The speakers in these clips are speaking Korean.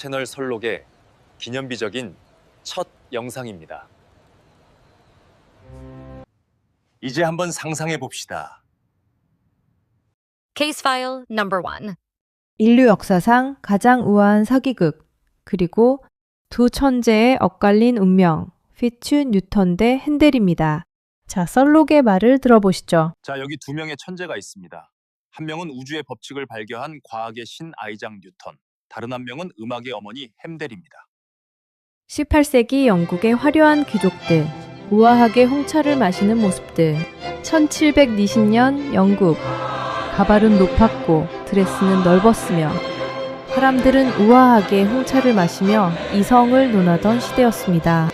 채널 설록의 기념비적인 첫 영상입니다. 이제 한번 상상해 봅시다. Case file number 1. 인류 역사상 가장 우아한 사기극, 그리고 두 천재의 엇갈린 운명, 피츠 뉴턴 대 핸델입니다. 자, 썰록의 말을 들어보시죠. 자, 여기 두 명의 천재가 있습니다. 한 명은 우주의 법칙을 발견한 과학의 신 아이작 뉴턴, 다른 한 명은 음악의 어머니 햄델입니다. 18세기 영국의 화려한 귀족들, 우아하게 홍차를 마시는 모습들. 1720년 영국, 가발은 높았고 드레스는 넓었으며 사람들은 우아하게 홍차를 마시며 이성을 논하던 시대였습니다.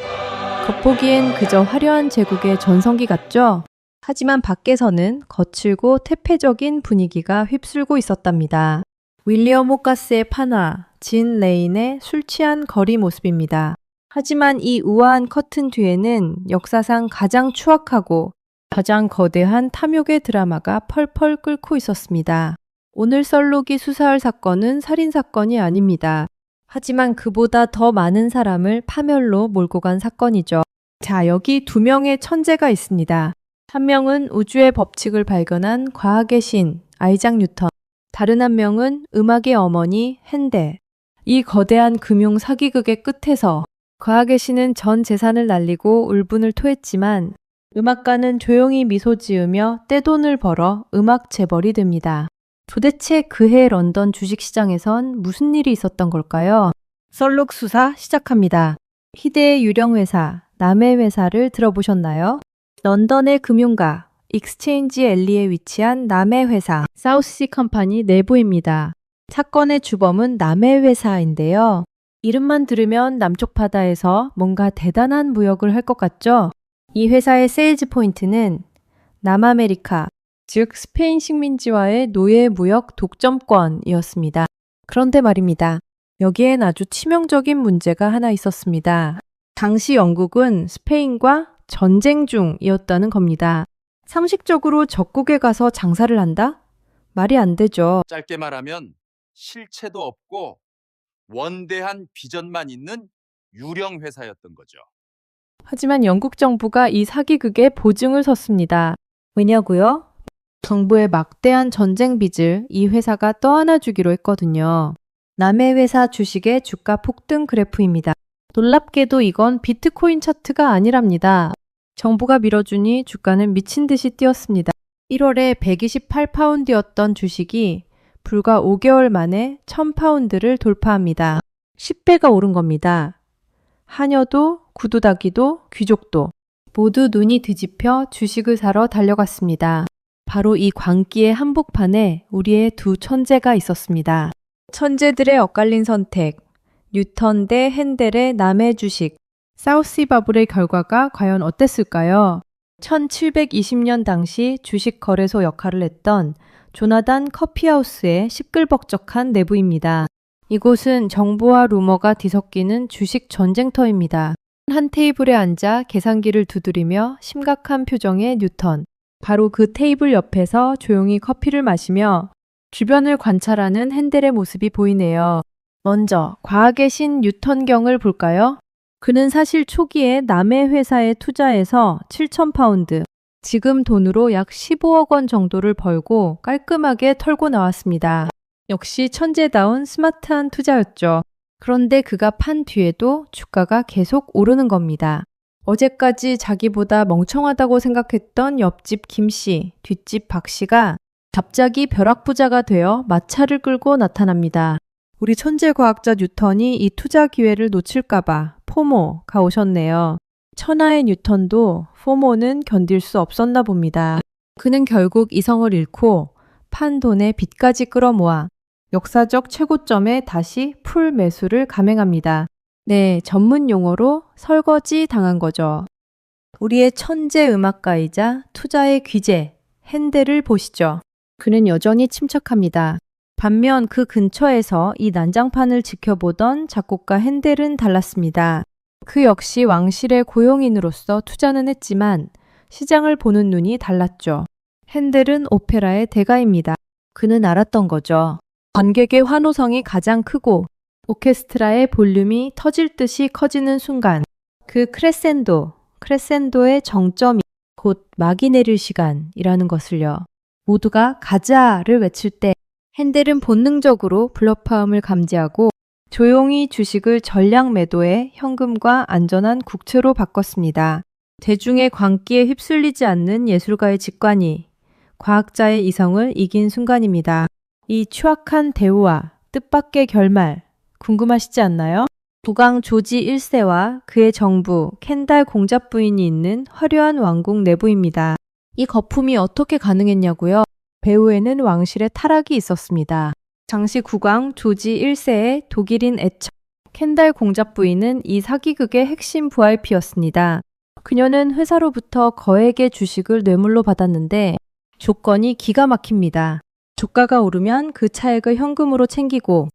겉보기엔 그저 화려한 제국의 전성기 같죠? 하지만 밖에서는 거칠고 태폐적인 분위기가 휩쓸고 있었답니다. 윌리엄 호가스의 판화, 진 레인의 술 취한 거리 모습입니다. 하지만 이 우아한 커튼 뒤에는 역사상 가장 추악하고 가장 거대한 탐욕의 드라마가 펄펄 끓고 있었습니다. 오늘 썰록이 수사할 사건은 살인사건이 아닙니다. 하지만 그보다 더 많은 사람을 파멸로 몰고 간 사건이죠. 자, 여기 두 명의 천재가 있습니다. 한 명은 우주의 법칙을 발견한 과학의 신, 아이작 뉴턴. 다른 한 명은 음악의 어머니, 핸델. 이 거대한 금융 사기극의 끝에서 과학의 신은 전 재산을 날리고 울분을 토했지만 음악가는 조용히 미소 지으며 떼돈을 벌어 음악 재벌이 됩니다. 도대체 그해 런던 주식시장에선 무슨 일이 있었던 걸까요? 썰록 수사 시작합니다. 희대의 유령 회사, 남의 회사를 들어보셨나요? 런던의 금융가, 익스체인지 앨리에 위치한 남의 회사, 사우스시 컴퍼니 내부입니다. 사건의 주범은 남의 회사인데요. 이름만 들으면 남쪽 바다에서 뭔가 대단한 무역을 할 것 같죠? 이 회사의 세일즈 포인트는 남아메리카, 즉 스페인 식민지와의 노예 무역 독점권이었습니다. 그런데 말입니다. 여기엔 아주 치명적인 문제가 하나 있었습니다. 당시 영국은 스페인과 전쟁 중이었다는 겁니다. 상식적으로 적국에 가서 장사를 한다? 말이 안 되죠. 짧게 말하면 실체도 없고 원대한 비전만 있는 유령 회사였던 거죠. 하지만 영국 정부가 이 사기극에 보증을 섰습니다. 왜냐고요? 정부의 막대한 전쟁 빚을 이 회사가 떠안아주기로 했거든요. 남의 회사 주식의 주가 폭등 그래프입니다. 놀랍게도 이건 비트코인 차트가 아니랍니다. 정부가 밀어주니 주가는 미친 듯이 뛰었습니다. 1월에 128파운드였던 주식이 불과 5개월 만에 1000파운드를 돌파합니다. 10배가 오른 겁니다. 하녀도, 구두다기도, 귀족도 모두 눈이 뒤집혀 주식을 사러 달려갔습니다. 바로 이 광기의 한복판에 우리의 두 천재가 있었습니다. 천재들의 엇갈린 선택, 뉴턴 대 핸델의 남의 주식, 사우시 바블의 결과가 과연 어땠을까요? 1720년 당시 주식 거래소 역할을 했던 조나단 커피하우스의 시끌벅적한 내부입니다. 이곳은 정보와 루머가 뒤섞이는 주식 전쟁터입니다. 한 테이블에 앉아 계산기를 두드리며 심각한 표정의 뉴턴. 바로 그 테이블 옆에서 조용히 커피를 마시며 주변을 관찰하는 핸델의 모습이 보이네요. 먼저 과학의 신 뉴턴경을 볼까요? 그는 사실 초기에 남의 회사에 투자해서 7,000파운드, 지금 돈으로 약 15억 원 정도를 벌고 깔끔하게 털고 나왔습니다. 역시 천재다운 스마트한 투자였죠. 그런데 그가 판 뒤에도 주가가 계속 오르는 겁니다. 어제까지 자기보다 멍청하다고 생각했던 옆집 김씨, 뒷집 박씨가 갑자기 벼락부자가 되어 마차를 끌고 나타납니다. 우리 천재 과학자 뉴턴이 이 투자 기회를 놓칠까봐 포모가 오셨네요. 천하의 뉴턴도 포모는 견딜 수 없었나 봅니다. 그는 결국 이성을 잃고 판 돈에 빚까지 끌어모아 역사적 최고점에 다시 풀 매수를 감행합니다. 네, 전문 용어로 설거지 당한 거죠. 우리의 천재 음악가이자 투자의 귀재, 핸델을 보시죠. 그는 여전히 침착합니다. 반면 그 근처에서 이 난장판을 지켜보던 작곡가 핸델은 달랐습니다. 그 역시 왕실의 고용인으로서 투자는 했지만 시장을 보는 눈이 달랐죠. 핸델은 오페라의 대가입니다. 그는 알았던 거죠. 관객의 환호성이 가장 크고 오케스트라의 볼륨이 터질 듯이 커지는 순간, 그 크레센도의 정점이 곧 막이 내릴 시간이라는 것을요. 모두가 가자를 외칠 때 핸델은 본능적으로 블러프함을 감지하고 조용히 주식을 전량 매도해 현금과 안전한 국채로 바꿨습니다. 대중의 광기에 휩쓸리지 않는 예술가의 직관이 과학자의 이성을 이긴 순간입니다. 이 추악한 대우와 뜻밖의 결말, 궁금하시지 않나요? 국왕 조지 1세와 그의 정부 켄달 공작 부인이 있는 화려한 왕궁 내부입니다. 이 거품이 어떻게 가능했냐고요? 배후에는 왕실의 타락이 있었습니다. 당시 국왕 조지 1세의 독일인 애처 켄달 공작 부인은 이 사기극의 핵심 VIP였습니다. 그녀는 회사로부터 거액의 주식을 뇌물로 받았는데 조건이 기가 막힙니다. 주가가 오르면 그 차액을 현금으로 챙기고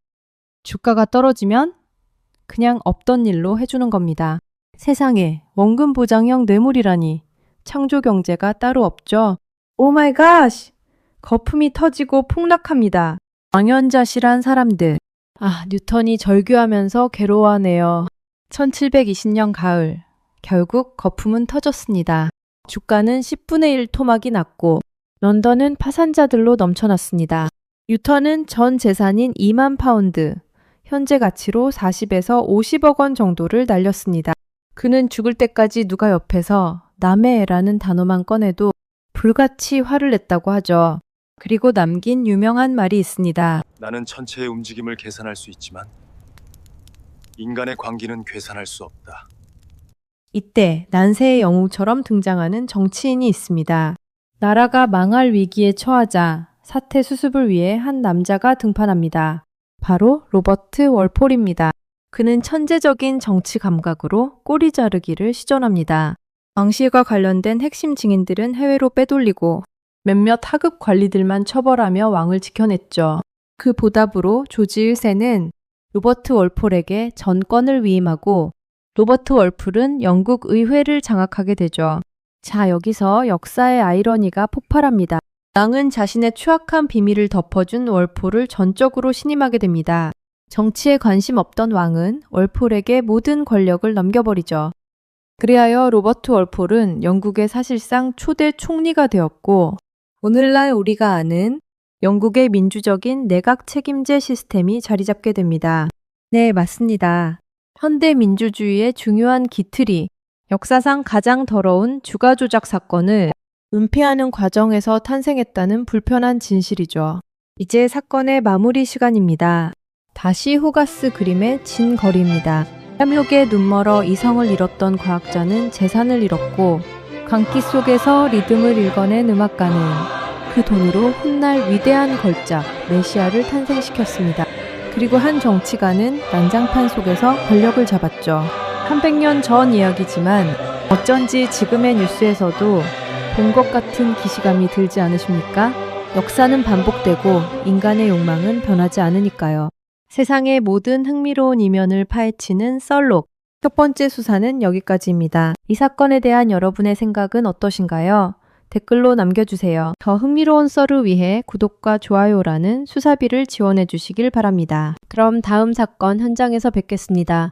주가가 떨어지면 그냥 없던 일로 해주는 겁니다. 세상에 원금 보장형 뇌물이라니 창조 경제가 따로 없죠. 오 마이 갓! 거품이 터지고 폭락합니다. 망연자실한 사람들. 뉴턴이 절규하면서 괴로워하네요. 1720년 가을. 결국 거품은 터졌습니다. 주가는 10분의 1 토막이 났고 런던은 파산자들로 넘쳐났습니다. 뉴턴은 전 재산인 2만 파운드, 현재 가치로 40에서 50억 원 정도를 날렸습니다. 그는 죽을 때까지 누가 옆에서 남의 애라는 단어만 꺼내도 불같이 화를 냈다고 하죠. 그리고 남긴 유명한 말이 있습니다. 나는 천체의 움직임을 계산할 수 있지만 인간의 광기는 계산할 수 없다. 이때 난세의 영웅처럼 등장하는 정치인이 있습니다. 나라가 망할 위기에 처하자 사태 수습을 위해 한 남자가 등판합니다. 바로 로버트 월폴입니다. 그는 천재적인 정치 감각으로 꼬리 자르기를 시전합니다. 왕실과 관련된 핵심 증인들은 해외로 빼돌리고 몇몇 하급 관리들만 처벌하며 왕을 지켜냈죠. 그 보답으로 조지 1세는 로버트 월폴에게 전권을 위임하고 로버트 월폴은 영국 의회를 장악하게 되죠. 자, 여기서 역사의 아이러니가 폭발합니다. 왕은 자신의 추악한 비밀을 덮어준 월폴을 전적으로 신임하게 됩니다. 정치에 관심 없던 왕은 월폴에게 모든 권력을 넘겨버리죠. 그리하여 로버트 월폴은 영국의 사실상 초대 총리가 되었고 오늘날 우리가 아는 영국의 민주적인 내각 책임제 시스템이 자리 잡게 됩니다. 네, 맞습니다. 현대 민주주의의 중요한 기틀이 역사상 가장 더러운 주가 조작 사건을 은폐하는 과정에서 탄생했다는 불편한 진실이죠. 이제 사건의 마무리 시간입니다. 다시 호가스 그림의 진거리입니다. 탐욕에 눈멀어 이성을 잃었던 과학자는 재산을 잃었고 광기 속에서 리듬을 읽어낸 음악가는 그 돈으로 훗날 위대한 걸작 메시아를 탄생시켰습니다. 그리고 한 정치가는 난장판 속에서 권력을 잡았죠. 300년 전 이야기지만 어쩐지 지금의 뉴스에서도 본 것 같은 기시감이 들지 않으십니까? 역사는 반복되고 인간의 욕망은 변하지 않으니까요. 세상의 모든 흥미로운 이면을 파헤치는 썰록. 첫 번째 수사는 여기까지입니다. 이 사건에 대한 여러분의 생각은 어떠신가요? 댓글로 남겨주세요. 더 흥미로운 썰을 위해 구독과 좋아요라는 수사비를 지원해 주시길 바랍니다. 그럼 다음 사건 현장에서 뵙겠습니다.